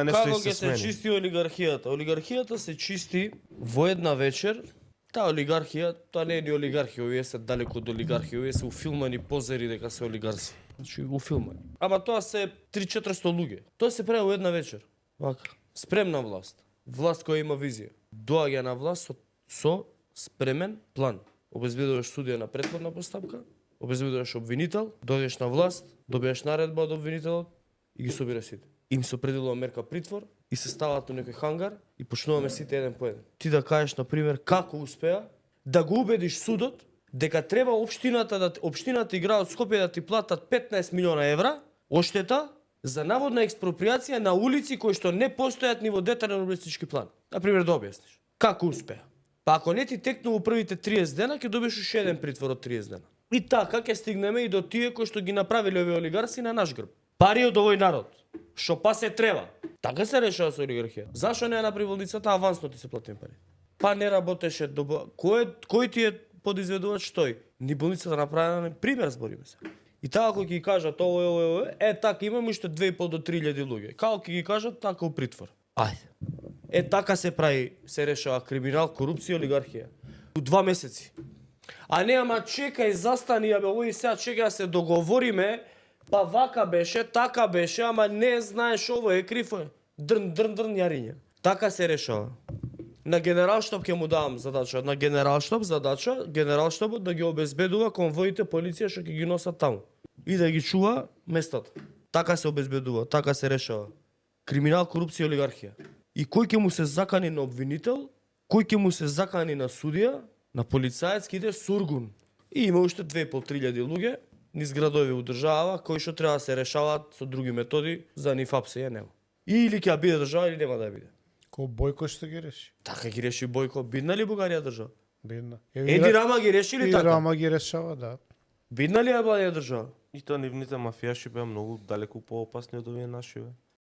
Како ќе се чисти олигархијата? Олигархијата се чисти во една вечер. Таа олигархија, тоа не е ни олигархија, овие се далеку од олигархија, овие се уфилмани позери дека се олигарси. Значи уфилмани. Ама тоа се 3-400 луѓе. Тоа се прави во една вечер. Вака, спремна власт. Власт која има визија. Доаѓа на власт со спремен план. Обезбедуваш судија на претходна постапка, обезбедуваш обвинител, дојдеш на власт, добиеш наредба од обвинителот и ги собира сите. Им се определува мерка притвор и се ставаат на некој хангар и почнуваме сите еден по еден. Ти да кажеш на пример како успеа да го убедиш судот дека треба општината и градот Скопје да ти платат 15 милиона евра оштета за наводна експроприација на улици кои што не постојат ни во детален урбанистички план. На пример да објасниш. Како успеа? Па ако не ти текну во првите 30 дена, ќе добиеш уште еден притвор од 30 дена. И така ќе стигнеме и до тие кои што ги направиле овие олигарси на наш грб. Пари од овој народ. Што па се треба. Така се решава со олигархија. Зашо не ја направи болницата авансно ти се платени пари? Па не работеше добро. Кој ти е подизведувач тој? Ни болницата направена, пример збориме се. И така кој ќе кажат така имаме уште 2,5 до 3,000 луѓе. Како ќе ги кажат така у притвор. Ајде. Така се прави, се решава криминал, корупција, олигархија. У 2 месеци. А не, ама чекај, застани, овој сега чекај да се договориме, па вака беше, така беше, ама не знаеш ово е крифо. Дрн јариња. Така се решава. На генералштаб ќе му давам задача, генералштабот да ги обезбедува конвоите полиција што ќе ги носат таму и да ги чува местата. Така се обезбедува, така се решава. Криминал, корупција, олигархија. И кој ќе му се закани на обвинител, кој ќе му се закани на судија, на полицаец, иде сургун. И има уште 2,5-3,000 луѓе низ градови у држава кои што треба да се решаваат со други методи, за нив апсија нема. Или ќе биде држава или нема да биде. Ко Бојко што ги реши? Така ги реши Бојко. Бидна ли Бугарија држава? Бидна. Еди Рама ги реши ли така? Еди Рама ги решава, да. Бидна ли Албанија држава? И тоа нивните мафијаши беа многу далеку поопасни од овие наши, бе.